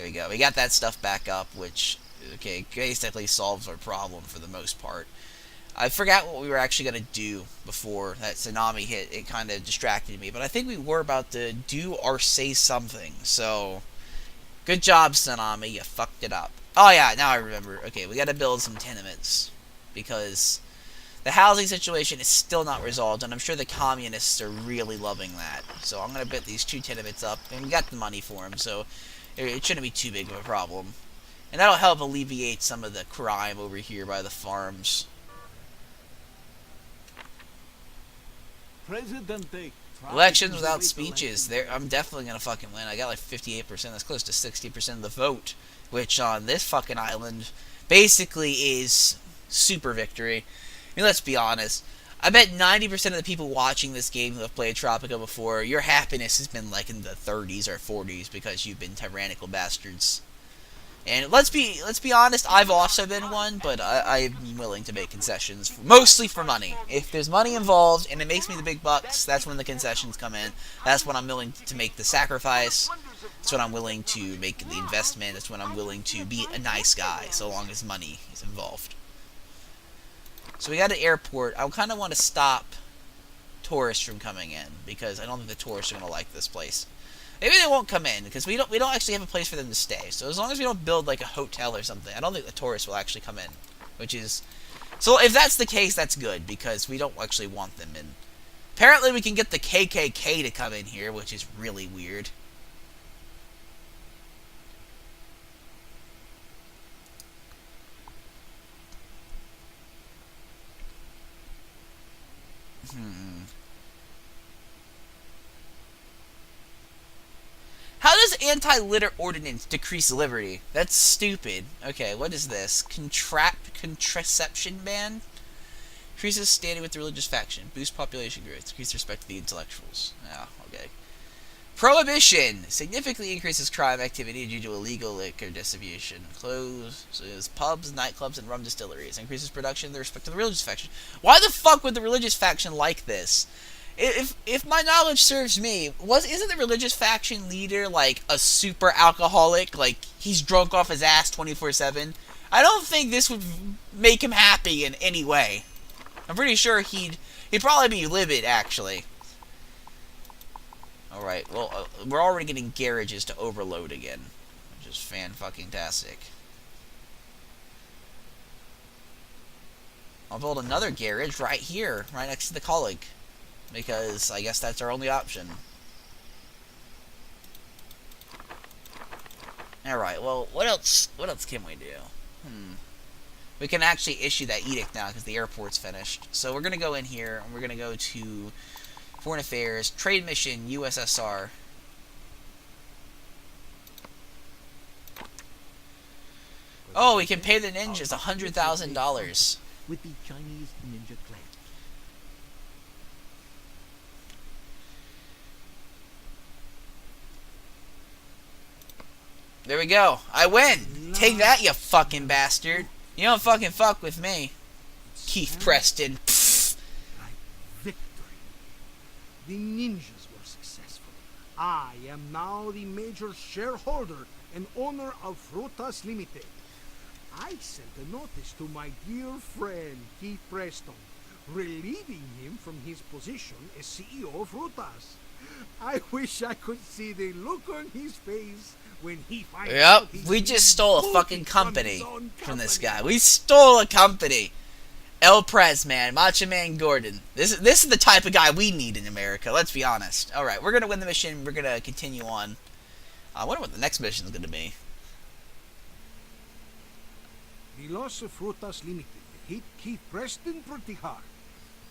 we go. We got that stuff back up, which, okay, basically solves our problem for the most part. I forgot what we were actually going to do before that tsunami hit. It kind of distracted me, but I think we were about to do or say something. So, good job, tsunami. You fucked it up. Oh yeah, now I remember. Okay, we got to build some tenements because the housing situation is still not resolved, and I'm sure the communists are really loving that. So I'm going to build these 2 tenements up, and we got the money for them, so it shouldn't be too big of a problem. And that'll help alleviate some of the crime over here by the farms. Presidente. Elections without speeches. I'm definitely going to fucking win. I got like 58%. That's close to 60% of the vote, which on this fucking island basically is super victory. I mean, let's be honest. I bet 90% of the people watching this game who have played Tropico before, your happiness has been like in the 30s or 40s because you've been tyrannical bastards. And let's be honest, I've also been one, but I'm willing to make concessions, mostly for money. If there's money involved and it makes me the big bucks, that's when the concessions come in. That's when I'm willing to make the sacrifice. That's when I'm willing to make the investment. That's when I'm willing to be a nice guy, so long as money is involved. So we got an airport. I kind of want to stop tourists from coming in because I don't think the tourists are going to like this place. Maybe they won't come in because we don't actually have a place for them to stay. So as long as we don't build like a hotel or something, I don't think the tourists will actually come in. Which is, so if that's the case, that's good because we don't actually want them in. Apparently we can get the KKK to come in here, which is really weird. How does anti-litter ordinance decrease liberty? That's stupid. Okay, what is this? Contraception ban? Increases standing with the religious faction. Boost population growth. Increase respect to the intellectuals. Yeah, okay. Prohibition significantly increases crime activity due to illegal liquor distribution. Closes pubs, nightclubs, and rum distilleries. Increases production with respect to the religious faction. Why the fuck would the religious faction like this? If my knowledge serves me, isn't the religious faction leader like a super alcoholic? Like he's drunk off his ass 24/7. I don't think this would make him happy in any way. I'm pretty sure he'd probably be livid actually. Alright, well, we're already getting garages to overload again, which is fan-fucking-tastic. I'll build another garage right here, right next to the colleague, because I guess that's our only option. Alright, well, what else can we do? We can actually issue that edict now, because the airport's finished. So we're going to go in here, and we're going to go to Foreign Affairs, Trade Mission, USSR. Oh, we can pay the ninjas $100,000. With the Chinese ninja clan. There we go. I win. Take that, you fucking bastard. You don't fucking fuck with me. Keith Preston. Pfft. Victory. The ninjas were successful. I am now the major shareholder and owner of Frutas Limited. I sent a notice to my dear friend Keith Preston, relieving him from his position as CEO of Frutas. I wish I could see the look on his face when he finds out. Yep, we just stole a fucking company from this guy. We stole a company. El Prez, man. Macho Man Gordon. This is the type of guy we need in America, let's be honest. Alright, we're going to win the mission. We're going to continue on. I wonder what the next mission is going to be. The loss of Frutas Limited hit Keith Preston pretty hard,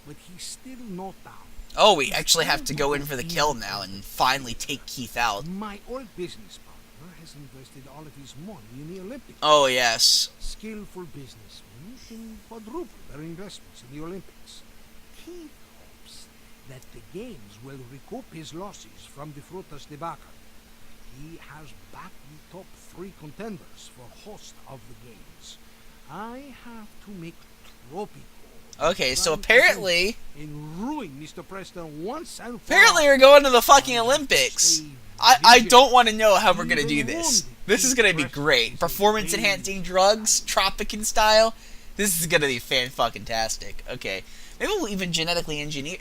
but he's still not down. Oh, we actually have to go in for the kill now and finally take Keith out. My old business partner has invested all of his money in the Olympics. Oh, yes. Skillful businessmen can quadruple their investments in the Olympics. Keith hopes that the Games will recoup his losses from the Frutas debacle. He has backed the top 3 contenders for host of the Games. I have to make Tropico Okay, so Trying to apparently... and ruin Mr. Preston once and for Apparently all. we're going to the fucking Olympics. I don't want to know how we're going to do this. This is going to be great. Performance-enhancing drugs, Tropican style. This is going to be fan-fucking-tastic. Okay. Maybe we'll even genetically engineer...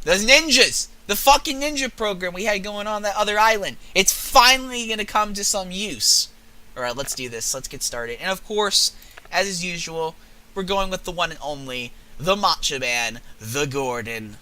Those ninjas! The fucking ninja program we had going on that other island. It's finally going to come to some use. Alright, let's do this. Let's get started. And of course, as is usual, we're going with the one and only, the Macho Man, the Gordon.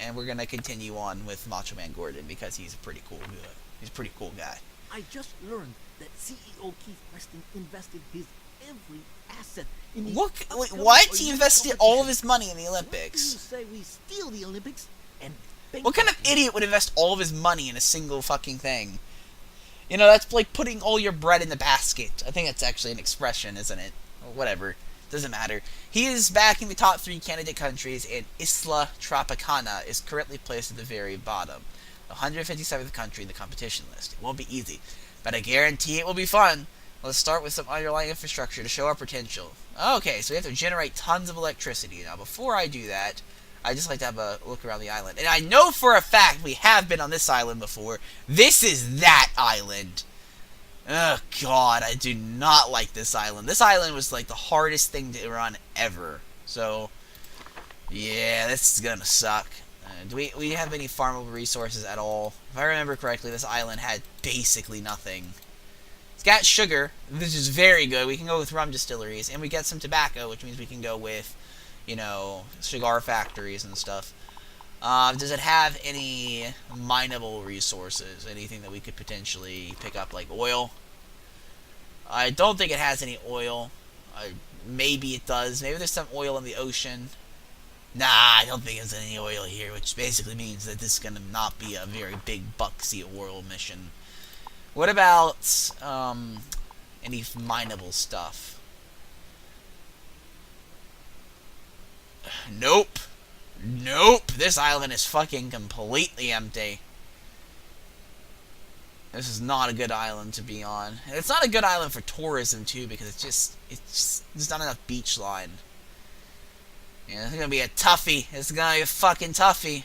And we're gonna continue on with Macho Man Gordon because he's a pretty cool guy. He's a pretty cool guy. I just learned that CEO Keith Preston invested his every asset in the Look, wait, upcoming what? He Olympic invested all of competition. his money in the What do you Olympics. say we steal the Olympics and What kind of idiot would invest all of his money in a single fucking thing? You know, that's like putting all your bread in the basket. I think that's actually an expression, isn't it? Or whatever. Doesn't matter. He is back in the top 3 candidate countries, and Isla Tropicana is currently placed at the very bottom. The 157th country in the competition list. It won't be easy, but I guarantee it will be fun. Let's start with some underlying infrastructure to show our potential. Okay, so we have to generate tons of electricity. Now, before I do that, I just like to have a look around the island. And I know for a fact we have been on this island before. This is that island. Oh, God, I do not like this island. This island was, like, the hardest thing to run ever. So, yeah, this is gonna suck. Do we have any farmable resources at all? If I remember correctly, this island had basically nothing. It's got sugar, which is very good. We can go with rum distilleries. And we get some tobacco, which means we can go with, you know, cigar factories and stuff. Does it have any mineable resources? Anything that we could potentially pick up, like oil? I don't think it has any oil. Maybe it does. Maybe there's some oil in the ocean. Nah, I don't think there's any oil here, which basically means that this is going to not be a very big bucksy oil mission. What about any mineable stuff? Nope. Nope, this island is fucking completely empty. This is not a good island to be on. And it's not a good island for tourism, too, because there's not enough beach line. Yeah, it's gonna be a toughie. It's gonna be a fucking toughie.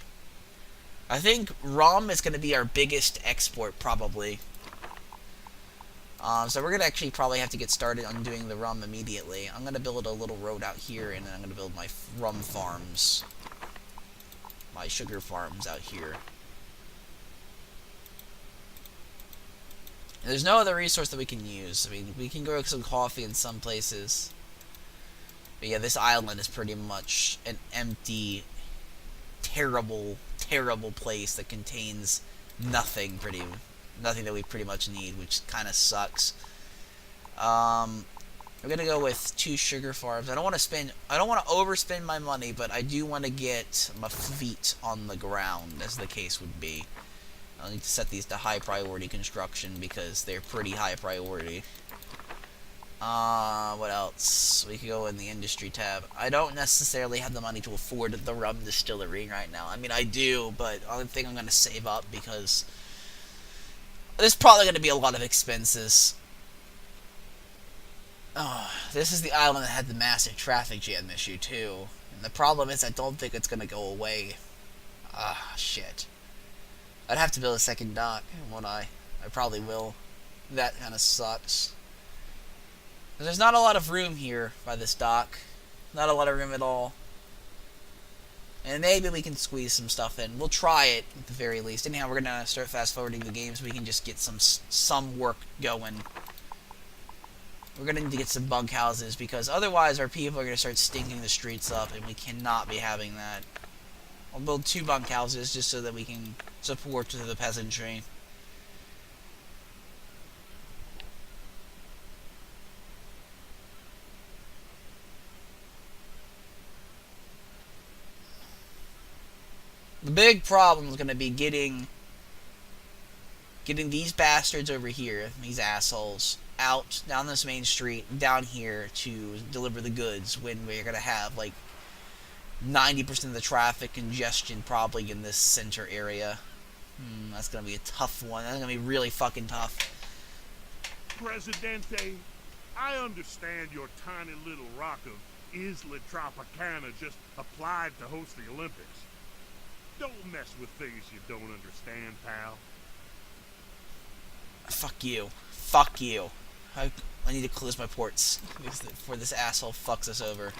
I think rum is gonna be our biggest export, probably. So we're gonna actually probably have to get started on doing the rum immediately. I'm gonna build a little road out here, and then I'm gonna build my rum farms. My sugar farms out here. There's no other resource that we can use. I mean, we can grow some coffee in some places. But yeah, this island is pretty much an empty, terrible, terrible place that contains nothing that we pretty much need, which kind of sucks. We're gonna go with 2 sugar farms. I don't want to overspend my money, but I do want to get my feet on the ground, as the case would be. I'll need to set these to high priority construction because they're pretty high priority. What else? We could go in the industry tab. I don't necessarily have the money to afford the rum distillery right now. I mean, I do, but I think I'm gonna save up because there's probably gonna be a lot of expenses. Oh, this is the island that had the massive traffic jam issue, too. And the problem is I don't think it's gonna go away. Ah, shit. I'd have to build a second dock, won't I? I probably will. That kinda sucks. There's not a lot of room here by this dock. Not a lot of room at all. And maybe we can squeeze some stuff in. We'll try it, at the very least. Anyhow, we're gonna start fast-forwarding the game so we can just get some work going. We're going to need to get some bunkhouses, because otherwise our people are going to start stinking the streets up, and we cannot be having that. I'll build 2 bunkhouses just so that we can support the peasantry. The big problem is going to be getting these bastards over here, these assholes, out down this main street, down here to deliver the goods when we're going to have like 90% of the traffic congestion probably in this center area. That's going to be a tough one. That's going to be really fucking tough. Presidente, I understand your tiny little rock of Isla Tropicana just applied to host the Olympics. Don't mess with things you don't understand, pal. Fuck you. Fuck you. I need to close my ports before this asshole fucks us over.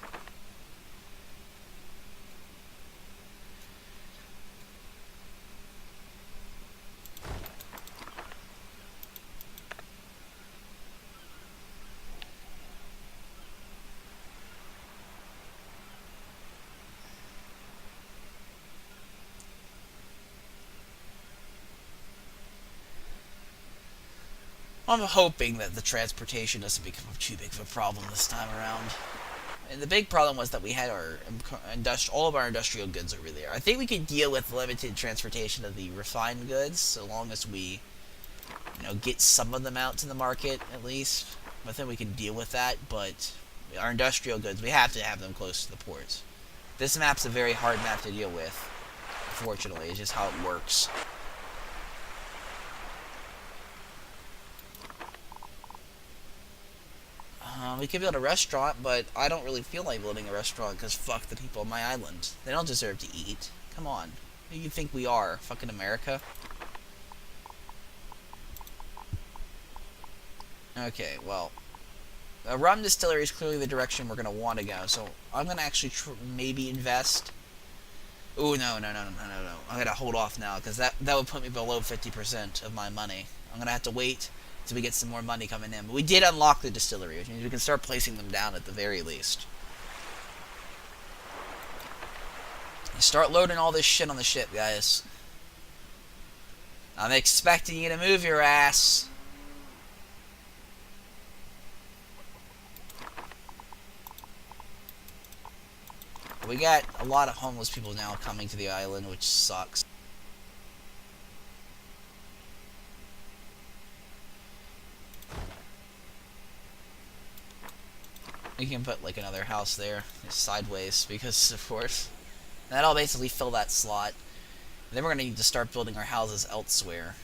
I'm hoping that the transportation doesn't become too big of a problem this time around. And the big problem was that we had all of our industrial goods over there. I think we could deal with limited transportation of the refined goods, so long as we, get some of them out to the market at least. I think we can deal with that, but our industrial goods, we have to have them close to the ports. This map's a very hard map to deal with, unfortunately. It's just how it works. We could build a restaurant, but I don't really feel like building a restaurant because fuck the people on my island. They don't deserve to eat. Come on. Who do you think we are? Fucking America? Okay, well. A rum distillery is clearly the direction we're going to want to go, so I'm going to actually maybe invest. Ooh, no. I'm going to hold off now, because that would put me below 50% of my money. I'm going to have to wait till we get some more money coming in. But we did unlock the distillery, which means we can start placing them down at the very least. Start loading all this shit on the ship, guys. I'm expecting you to move your ass. We got a lot of homeless people now coming to the island, which sucks. We can put like another house there, sideways, because of course. That'll basically fill that slot. And then we're going to need to start building our houses elsewhere.